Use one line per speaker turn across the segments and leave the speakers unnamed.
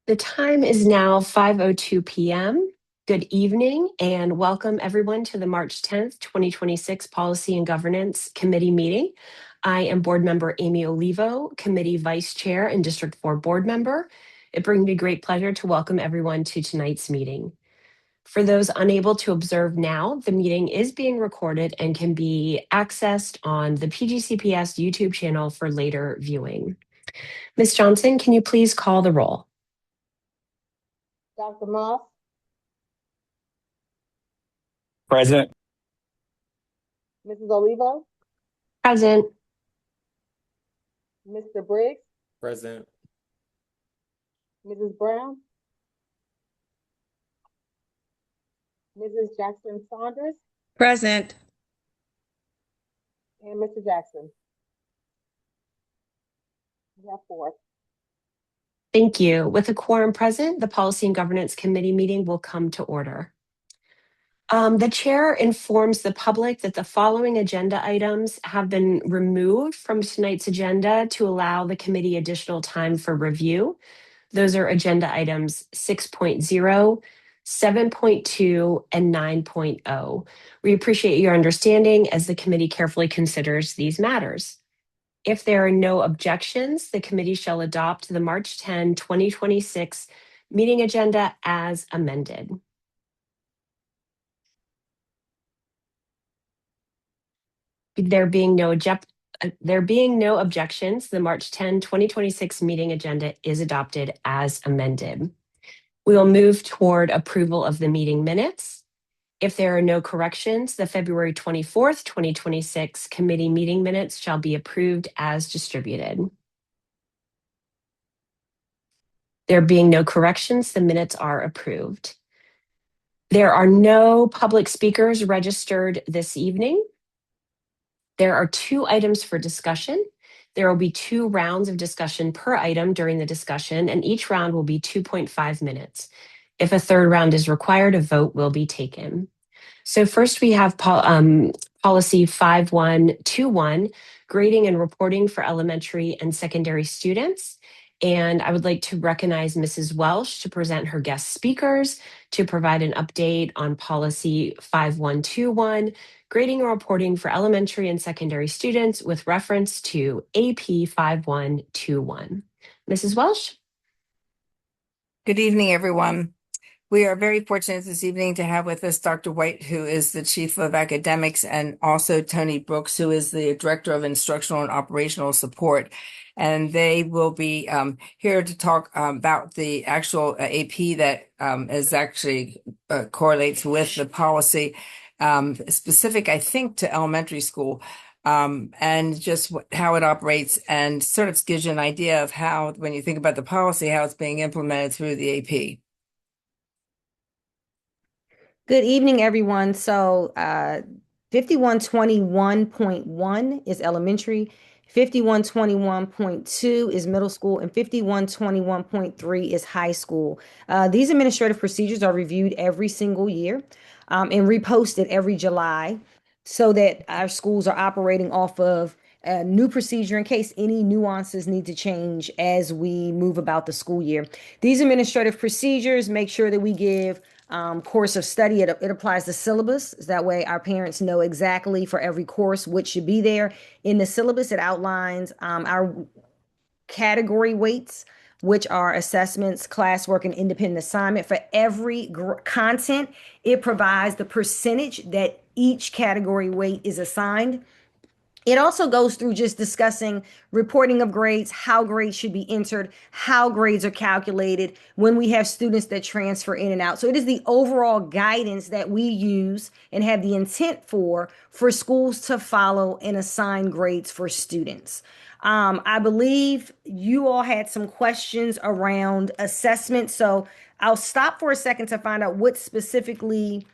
The time is now 5:02 p.m. Good evening and welcome everyone to the March 10th, 2026 Policy and Governance Committee meeting. I am Board Member Amy Olivo, Committee Vice Chair and District 4 Board Member. It brings me great pleasure to welcome everyone to tonight's meeting. For those unable to observe now, the meeting is being recorded and can be accessed on the PGCPS YouTube channel for later viewing. Ms. Johnson, can you please call the roll?
Dr. Moss,
Present.
Mrs. Olivo,
Present.
Mr. Briggs,
Present.
Mrs. Brown, Mrs. Jackson Saunders,
Present.
and Mr. Jackson. We have 4.
Thank you. With a quorum present, the Policy and Governance Committee meeting will come to order. The chair informs the public that the following agenda items have been removed from tonight's agenda to allow the committee additional time for review. Those are agenda items 6.0, 7.2, and 9.0. We appreciate your understanding as the committee carefully considers these matters. If there are no objections, the committee shall adopt the March 10, 2026 meeting agenda as amended. There being no objections, the March 10, 2026 meeting agenda is adopted as amended. We will move toward approval of the meeting minutes. If there are no corrections, the February 24th, 2026 committee meeting minutes shall be approved as distributed. There being no corrections, the minutes are approved. There are no public speakers registered this evening. There are 2 items for discussion. There will be 2 rounds of discussion per item during the discussion, and each round will be 2.5 minutes. If a third round is required, a vote will be taken. So first we have policy 5121, grading and reporting for elementary and secondary students. And I would like to recognize Mrs. Welsh to present her guest speakers to provide an update on policy 5121, grading and reporting for elementary and secondary students with reference to AP 5121. Mrs. Welsh?
Good evening, everyone. We are very fortunate this evening to have with us Dr. White, who is the Chief of Academics, and also Tony Brooks, who is the Director of Instructional and Operational Support. And they will be here to talk about the actual AP that is actually correlates with the policy specific, I think, to elementary school. And just how it operates, and sort of gives you an idea of how, when you think about the policy, how it's being implemented through the AP.
Good evening, everyone. So 5121.1 is elementary, 5121.2 is middle school, and 5121.3 is high school. These administrative procedures are reviewed every single year and reposted every July so that our schools are operating off of a new procedure in case any nuances need to change as we move about the school year. These administrative procedures make sure that we give course of study. It applies the syllabus. That way our parents know exactly for every course what should be there. In the syllabus, it outlines our category weights, which are assessments, classwork, and independent assignment. For every content, it provides the percentage that each category weight is assigned. It also goes through just discussing reporting of grades, how grades should be entered, how grades are calculated when we have students that transfer in and out. So it is the overall guidance that we use and have the intent for schools to follow and assign grades for students. I believe you all had some questions around assessment. So I'll stop for a second to find out what specifically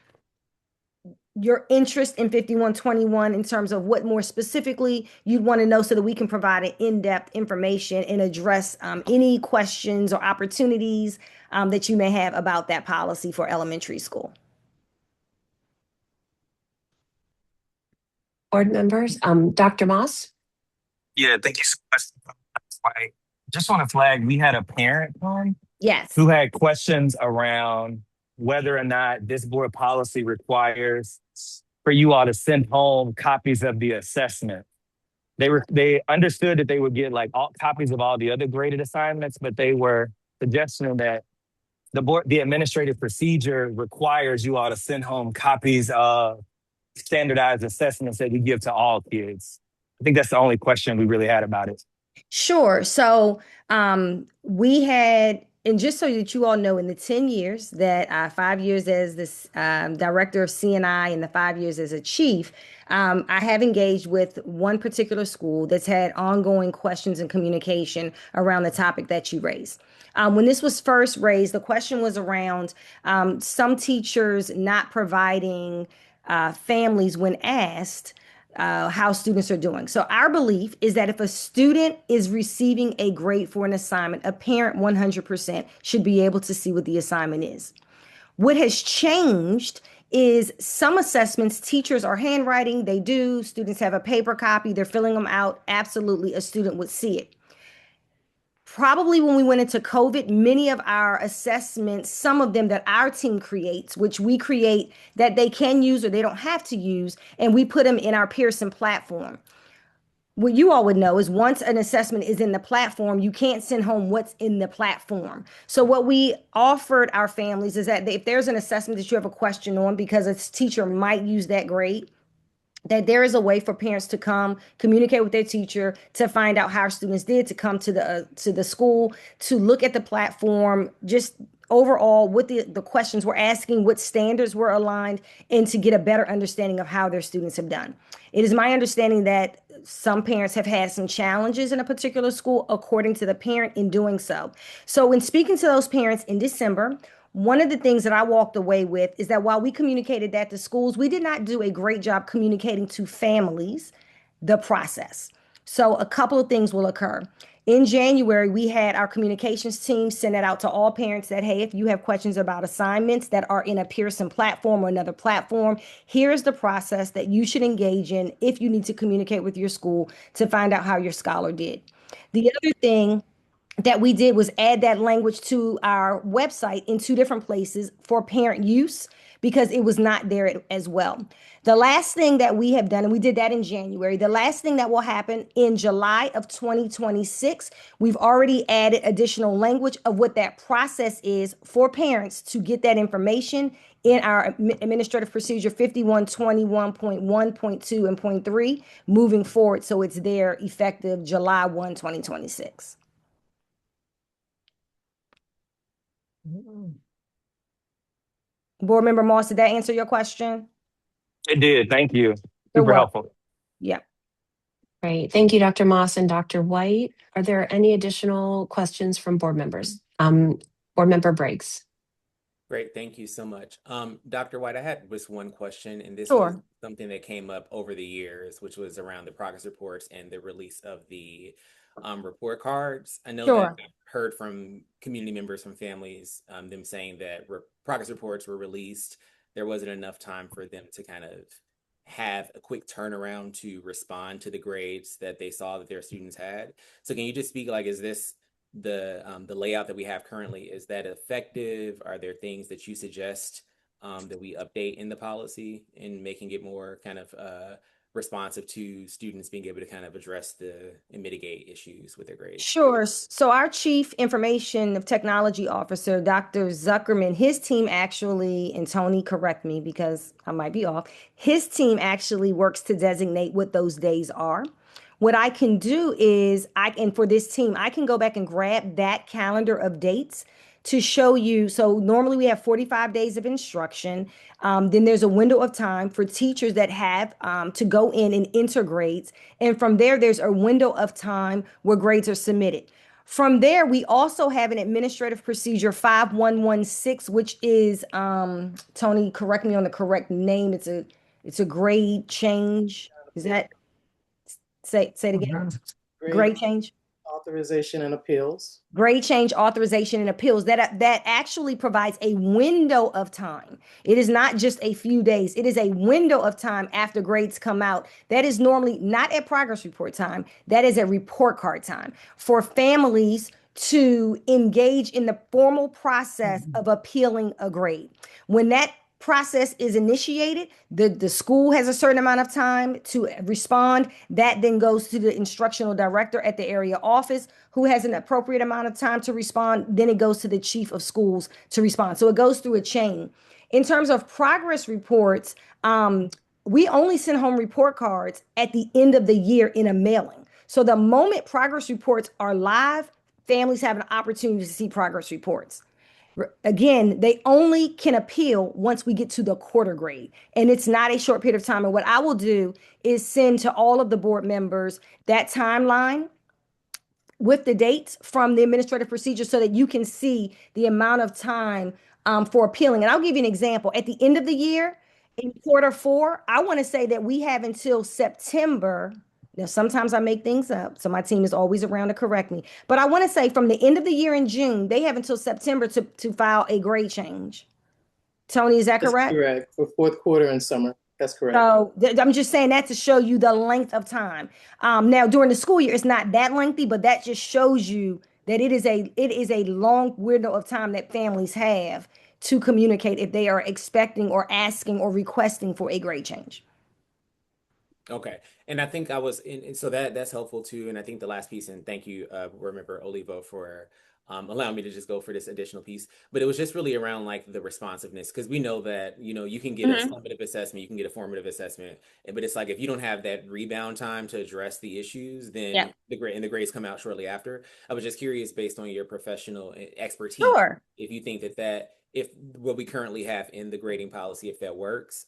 your interest in 5121 in terms of what more specifically you'd want to know so that we can provide an in-depth information and address any questions or opportunities that you may have about that policy for elementary school.
Board members, Dr. Moss?
Yeah, thank you so much. I just want to flag, we had a parent on
Yes.
who had questions around whether or not this board policy requires for you all to send home copies of the assessment. They understood that they would get like all copies of all the other graded assignments, but they were suggesting that the administrative procedure requires you all to send home copies of standardized assessments that we give to all kids. I think that's the only question we really had about it.
Sure. So we had, and just so that you all know, in the 10 years that 5 years as this director of CNI and the 5 years as a chief, I have engaged with one particular school that's had ongoing questions and communication around the topic that you raised. When this was first raised, the question was around some teachers not providing families when asked how students are doing. So our belief is that if a student is receiving a grade for an assignment, a parent 100% should be able to see what the assignment is. What has changed is some assessments, teachers are handwriting, they do, students have a paper copy, they're filling them out. Absolutely, a student would see it. Probably when we went into COVID, many of our assessments, some of them that our team creates, which we create that they can use or they don't have to use, and we put them in our Pearson platform. What you all would know is once an assessment is in the platform, you can't send home what's in the platform. So what we offered our families is that if there's an assessment that you have a question on because a teacher might use that grade, that there is a way for parents to come communicate with their teacher to find out how our students did, to come to the school, to look at the platform, just overall what the questions we're asking, what standards were aligned, and to get a better understanding of how their students have done. It is my understanding that some parents have had some challenges in a particular school according to the parent in doing so. So when speaking to those parents in December, one of the things that I walked away with is that while we communicated that to schools, we did not do a great job communicating to families the process. So a couple of things will occur. In January, we had our communications team send it out to all parents that, hey, if you have questions about assignments that are in a Pearson platform or another platform, here's the process that you should engage in if you need to communicate with your school to find out how your scholar did. The other thing that we did was add that language to our website in two different places for parent use because it was not there as well. The last thing that we have done, and we did that in January, the last thing that will happen in July of 2026, we've already added additional language of what that process is for parents to get that information in our Administrative Procedure 5121.1.2 and .3 moving forward. So it's there effective July 1, 2026. Board Member Moss, did that answer your question?
It did. Thank you.
You're
Super
welcome.
helpful.
Yeah.
Great. Thank you, Dr. Moss and Dr. White. Are there any additional questions from board members? Board Member Briggs.
Great. Thank you so much. Dr. White, I had just one question, and this
Sure.
was something that came up over the years, which was around the progress reports and the release of the report cards. I know
Sure.
that I've heard from community members, from families, them saying that progress reports were released. There wasn't enough time for them to kind of have a quick turnaround to respond to the grades that they saw that their students had. So can you just speak, like, is this the layout that we have currently, is that effective? Are there things that you suggest that we update in the policy in making it more kind of responsive to students being able to kind of address and mitigate issues with their grades?
Sure. So our Chief Information of Technology Officer, Dr. Zuckerman, his team actually, and Tony, correct me because I might be off, his team actually works to designate what those days are. What I can do is, and for this team, I can go back and grab that calendar of dates to show you. So normally we have 45 days of instruction. Then there's a window of time for teachers that have to go in and enter grades. And from there, there's a window of time where grades are submitted. From there, we also have an Administrative Procedure 5116, which is, Tony, correct me on the correct name. It's a grade change. Is that, say it again? Grade change?
Authorization and appeals.
Grade change, authorization, and appeals. That actually provides a window of time. It is not just a few days. It is a window of time after grades come out. That is normally not at progress report time. That is at report card time. For families, to engage in the formal process of appealing a grade. When that process is initiated, the school has a certain amount of time to respond. That then goes to the instructional director at the area office, who has an appropriate amount of time to respond. Then it goes to the chief of schools to respond. So it goes through a chain. In terms of progress reports, we only send home report cards at the end of the year in a mailing. So the moment progress reports are live, families have an opportunity to see progress reports. Again, they only can appeal once we get to the quarter grade, and it's not a short period of time. And what I will do is send to all of the board members that timeline with the dates from the administrative procedure so that you can see the amount of time for appealing. And I'll give you an example. At the end of the year, in quarter 4, I want to say that we have until September. Now, sometimes I make things up, so my team is always around to correct me. But I want to say from the end of the year in June, they have until September to file a grade change. Tony, is that
That's
correct?
correct. For fourth quarter and summer. That's correct.
So I'm just saying that to show you the length of time. Now, during the school year, it's not that lengthy, but that just shows you that it is a long window of time that families have to communicate if they are expecting or asking or requesting for a grade change.
Okay. And I think I was and so that's helpful too. And I think the last piece, and thank you, Board Member Olivo, for allowing me to just go for this additional piece. But it was just really around like the responsiveness, because we know that, you can get a summative assessment, you can get a formative assessment, but it's like if you don't have that rebound time to address the issues, then the grades come out shortly after. I was just curious, based on your professional expertise,
Sure.
if you think that if what we currently have in the grading policy, if that works,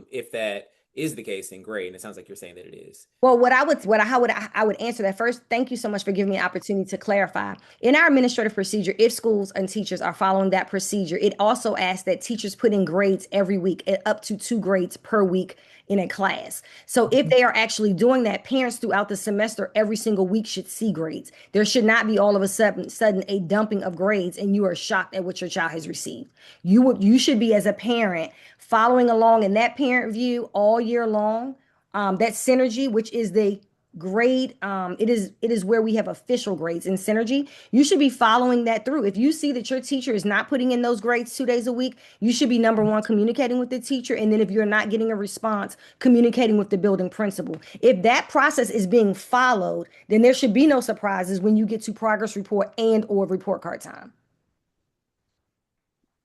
if that is the case, then great. And it sounds like you're saying that it is.
Well, I would answer that first. Thank you so much for giving me an opportunity to clarify. In our administrative procedure, if schools and teachers are following that procedure, it also asks that teachers put in grades every week, up to 2 grades per week in a class. So if they are actually doing that, parents throughout the semester, every single week should see grades. There should not be all of a sudden a dumping of grades and you are shocked at what your child has received. You should be, as a parent, following along in that parent view all year long. That Synergy, which is the grade, it is where we have official grades in Synergy. You should be following that through. If you see that your teacher is not putting in those grades 2 days a week, you should be, number one, communicating with the teacher. And then if you're not getting a response, communicating with the building principal. If that process is being followed, then there should be no surprises when you get to progress report and or report card time.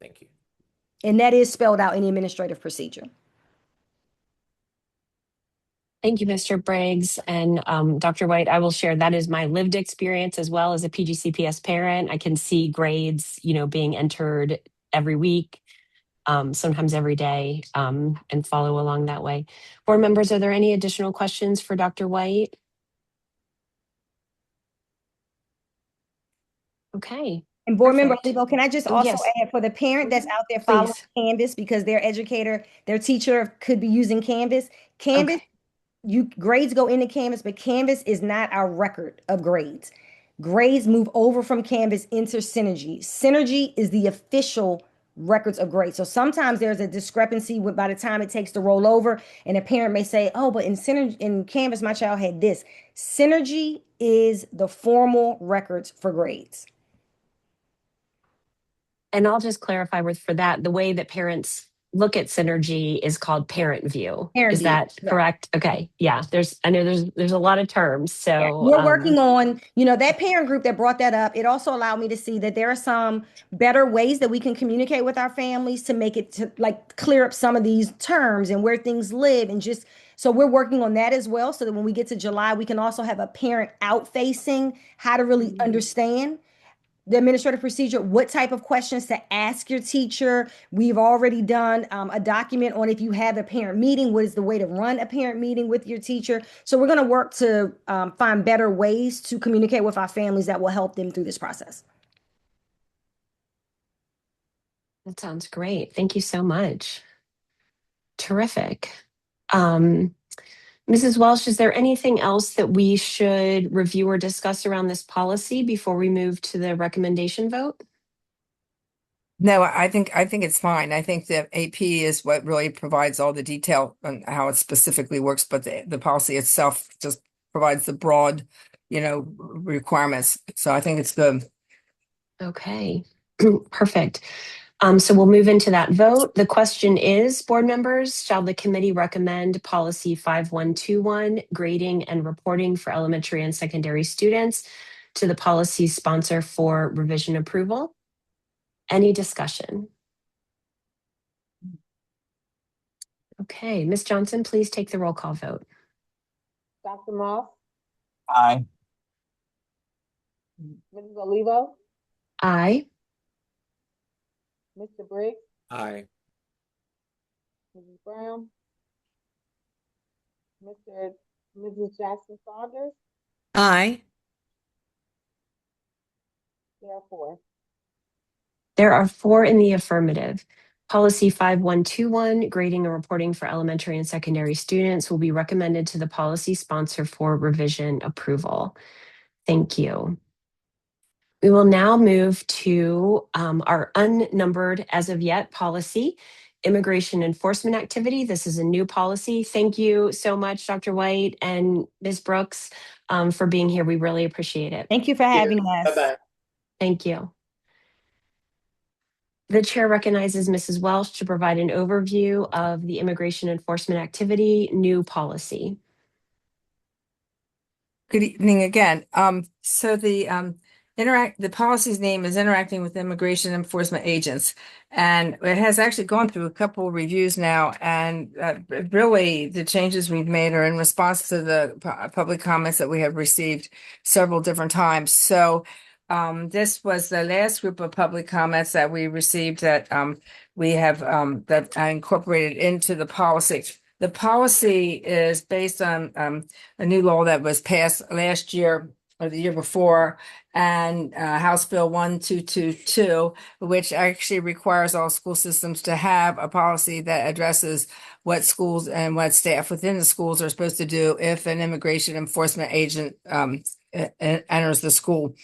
Thank you.
And that is spelled out in the administrative procedure.
Thank you, Mr. Briggs and Dr. White. I will share that is my lived experience as well as a PGCPS parent. I can see grades, being entered every week, sometimes every day, and follow along that way. Board members, are there any additional questions for Dr. White? Okay.
And board member
Perfect.
Olivo, can I just
Oh,
also
yes.
add, for the parent that's out there following
Please.
Canvas, because their educator, their teacher could be using Canvas.
Okay.
Grades go into Canvas, but Canvas is not our record of grades. Grades move over from Canvas into Synergy. Synergy is the official records of grades. So sometimes there's a discrepancy by the time it takes to roll over, and a parent may say, "Oh, but in Canvas, my child had this." Synergy is the formal records for grades.
And I'll just clarify for that, the way that parents look at Synergy is called parent view. Is that correct? Okay. Yeah. I know there's a lot of terms. So
we're working on, that parent group that brought that up. It also allowed me to see that there are some better ways that we can communicate with our families to make it to clear up some of these terms and where things live, and just, so we're working on that as well. So that when we get to July, we can also have a parent out facing how to really understand the administrative procedure, what type of questions to ask your teacher. We've already done a document on, if you have a parent meeting, what is the way to run a parent meeting with your teacher. So we're going to work to find better ways to communicate with our families that will help them through this process.
That sounds great. Thank you so much. Terrific. Mrs. Welsh, is there anything else that we should review or discuss around this policy before we move to the recommendation vote?
No, I think it's fine. I think that AP is what really provides all the detail on how it specifically works, but the policy itself just provides the broad, requirements. So I think it's good.
Okay, perfect. So we'll move into that vote. The question is, board members, shall the committee recommend policy 5121, grading and reporting for elementary and secondary students, to the policy sponsor for revision approval? Any discussion? Okay, Ms. Johnson, please take the roll call vote.
Dr. Moss,
Aye.
Mrs. Olivo,
Aye.
Mr. Briggs,
Aye.
Mrs. Brown, Mrs. Jackson Saunders,
Aye.
there are four.
There are 4 in the affirmative. Policy 5121, grading and reporting for elementary and secondary students, will be recommended to the policy sponsor for revision approval. Thank you. We will now move to our unnumbered as of yet policy, immigration enforcement activity. This is a new policy. Thank you so much, Dr. White and Ms. Brooks, for being here. We really appreciate it.
Thank you for having us.
Bye-bye.
Thank you. The chair recognizes Mrs. Welsh to provide an overview of the immigration enforcement activity new policy.
Good evening again. So the policy's name is Interacting with Immigration Enforcement Agents, and it has actually gone through a couple of reviews now. And really, the changes we've made are in response to the public comments that we have received several different times. So this was the last group of public comments that we received that we have that I incorporated into the policy. The policy is based on a new law that was passed last year or the year before, and House Bill 1222, which actually requires all school systems to have a policy that addresses what schools and what staff within the schools are supposed to do if an immigration enforcement agent enters the school.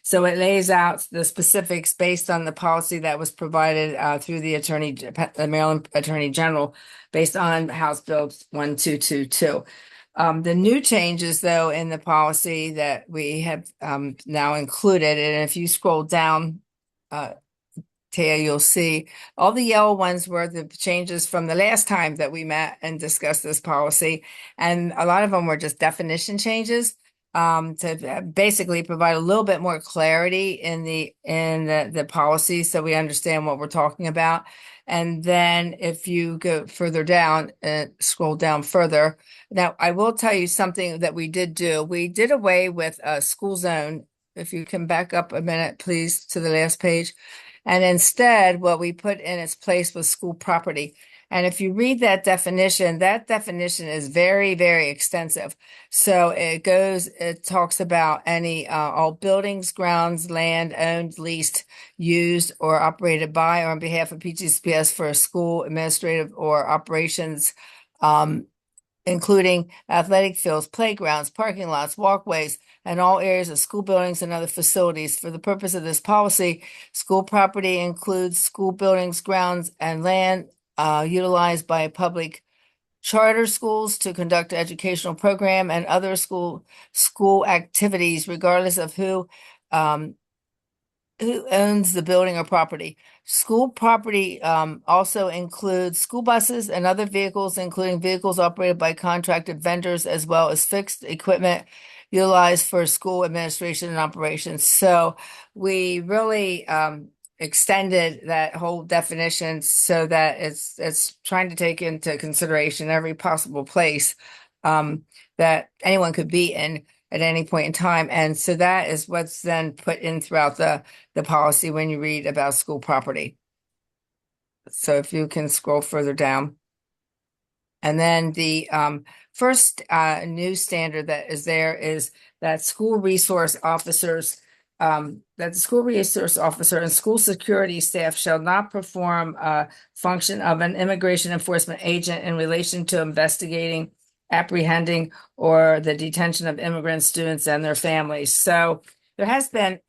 So it lays out the specifics based on the policy that was provided through the Maryland Attorney General based on House Bill 1222. The new changes, though, in the policy that we have now included, and if you scroll down, Taya, you'll see all the yellow ones were the changes from the last time that we met and discussed this policy, and a lot of them were just definition changes to basically provide a little bit more clarity in the policy so we understand what we're talking about. And then if you go further down and scroll down further, now I will tell you something that we did do. We did away with a school zone. If you can back up a minute, please, to the last page. And instead, what we put in its place was school property. And if you read that definition is very, very extensive. So it talks about any, all buildings, grounds, land owned, leased, used, or operated by or on behalf of PGCPS for school administrative or operations, including athletic fields, playgrounds, parking lots, walkways, and all areas of school buildings and other facilities. For the purpose of this policy, school property includes school buildings, grounds, and land utilized by public charter schools to conduct educational program and other school activities, regardless of who owns the building or property. School property also includes school buses and other vehicles, including vehicles operated by contracted vendors, as well as fixed equipment utilized for school administration and operations. So we really extended that whole definition so that it's trying to take into consideration every possible place that anyone could be in at any point in time. And so that is what's then put in throughout the policy when you read about school property. So if you can scroll further down. And then the first new standard that is there is that school resource officers that the school resource officer and school security staff shall not perform a function of an immigration enforcement agent in relation to investigating, apprehending, or the detention of immigrant students and their families. So there has been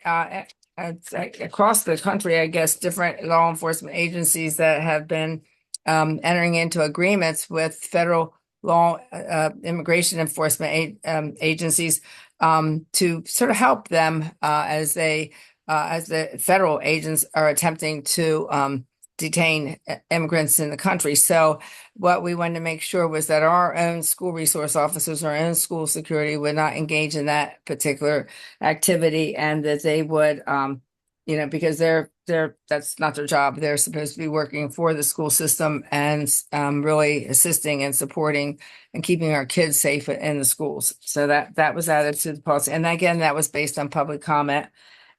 across the country, I guess, different law enforcement agencies that have been entering into agreements with federal law immigration enforcement agencies to sort of help them as they as the federal agents are attempting to detain immigrants in the country. So what we wanted to make sure was that our own school resource officers, our own school security would not engage in that particular activity, and that they would, because that's not their job. They're supposed to be working for the school system and really assisting and supporting and keeping our kids safe in the schools. So that was added to the policy. And again, that was based on public comment.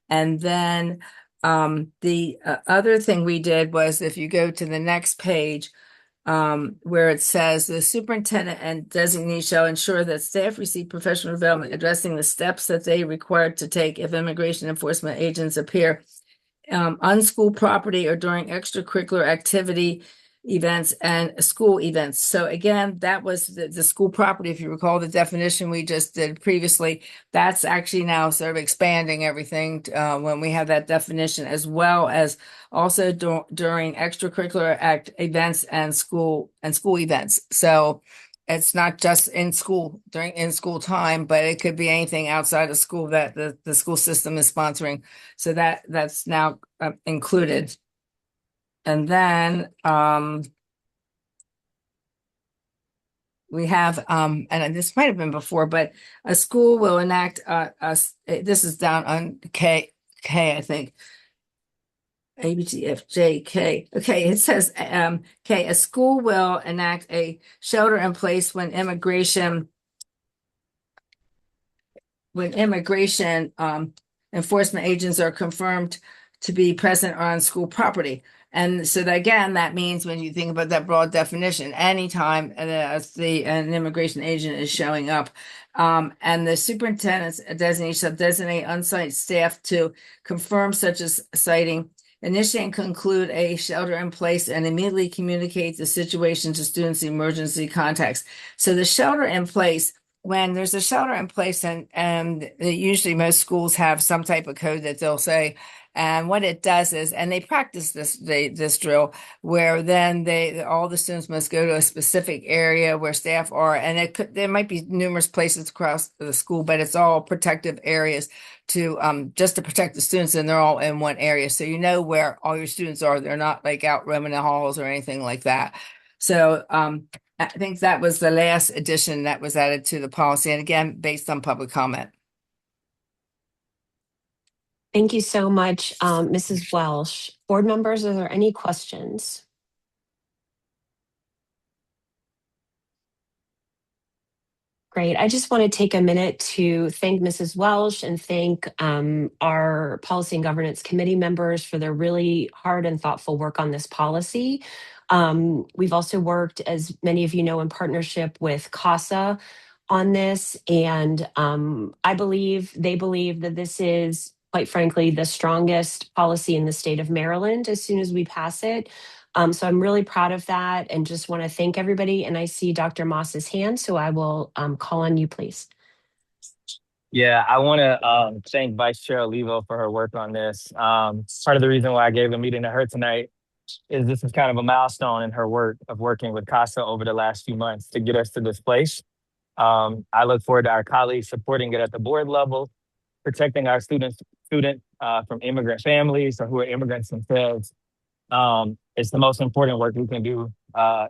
And then the other thing we did was, if you go to the next page, where it says the superintendent and designee shall ensure that staff receive professional development addressing the steps that they required to take if immigration enforcement agents appear on school property or during extracurricular activity events and school events. So again, that was the school property. If you recall the definition we just did previously, that's actually now sort of expanding everything when we have that definition, as well as also during extracurricular events and school events. So it's not just in school during in school time, but it could be anything outside of school that the school system is sponsoring. So that's now included. And then we have and this might have been before, but a school will enact this is down on K, I think. A, B, G, F, J, K. Okay, it says K, a school will enact a shelter in place when immigration enforcement agents are confirmed to be present on school property. And so that, again, that means when you think about that broad definition, anytime an immigration agent is showing up, and the superintendent's designee shall designate on-site staff to confirm such a sighting, initiate and conclude a shelter in place, and immediately communicate the situation to students' emergency contacts. So the shelter in place, when there's a shelter in place, and usually most schools have some type of code that they'll say, and what it does is, and they practice this drill, where then all the students must go to a specific area where staff are, and there might be numerous places across the school, but it's all protective areas to just to protect the students, and they're all in one area, so you know where all your students are. They're not like out roaming the halls or anything like that. So I think that was the last addition that was added to the policy, and again, based on public comment.
Thank you so much, Mrs. Welsh. Board members, are there any questions? Great. I just want to take a minute to thank Mrs. Welsh and thank our Policy and Governance Committee members for their really hard and thoughtful work on this policy. We've also worked, as many of you know, in partnership with CASA on this, and they believe that this is, quite frankly, the strongest policy in the state of Maryland as soon as we pass it. So I'm really proud of that and just want to thank everybody. And I see Dr. Moss's hand, so I will call on you, please.
Yeah, I want to thank Vice Chair Olivo for her work on this. Part of the reason why I gave a meeting to her tonight is this is kind of a milestone in her work of working with CASA over the last few months to get us to this place. I look forward to our colleagues supporting it at the board level, protecting our students from immigrant families or who are immigrants themselves. It's the most important work we can do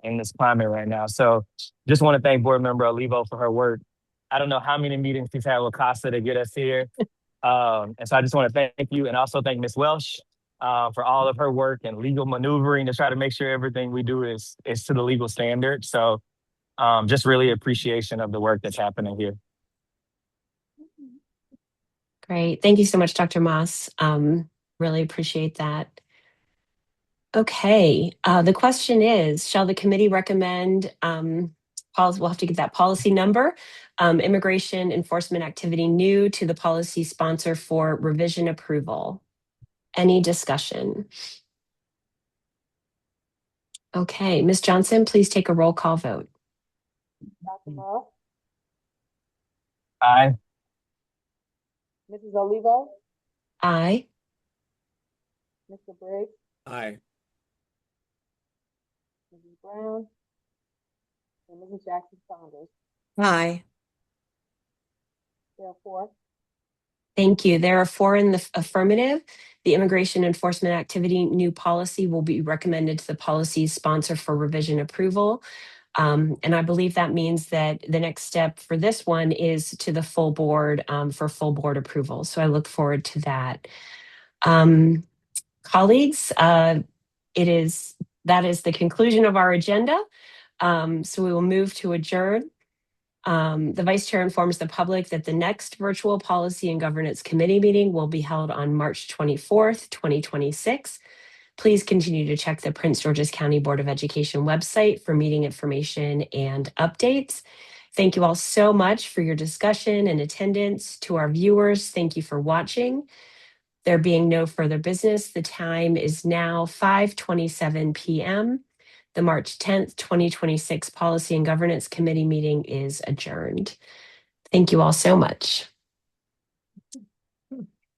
in this climate right now. So just want to thank Board Member Olivo for her work. I don't know how many meetings she's had with CASA to get us here. And so I just want to thank you, and also thank Ms. Welsh for all of her work and legal maneuvering to try to make sure everything we do is to the legal standard. So just really appreciation of the work that's happening here.
Great. Thank you so much, Dr. Moss. Really appreciate that. Okay. The question is, shall the committee recommend we'll have to get that policy number, immigration enforcement activity new to the policy sponsor for revision approval? Any discussion? Okay, Ms. Johnson, please take a roll call vote.
Dr. Moss,
Aye.
Mrs. Olivo,
Aye.
Mr. Briggs,
Aye.
Mrs. Brown, and Mrs. Jackson Saunders.
Aye.
Therefore,
Thank you. There are 4 in the affirmative. The immigration enforcement activity new policy will be recommended to the policy sponsor for revision approval. And I believe that means that the next step for this one is to the full board for full board approval. So I look forward to that. Colleagues, that is the conclusion of our agenda. So we will move to adjourn. The Vice Chair informs the public that the next virtual Policy and Governance Committee meeting will be held on March 24th, 2026. Please continue to check the Prince George's County Board of Education website for meeting information and updates. Thank you all so much for your discussion and attendance. To our viewers, thank you for watching. There being no further business, the time is now 5:27 p.m. The March 10th, 2026 Policy and Governance Committee meeting is adjourned. Thank you all so much.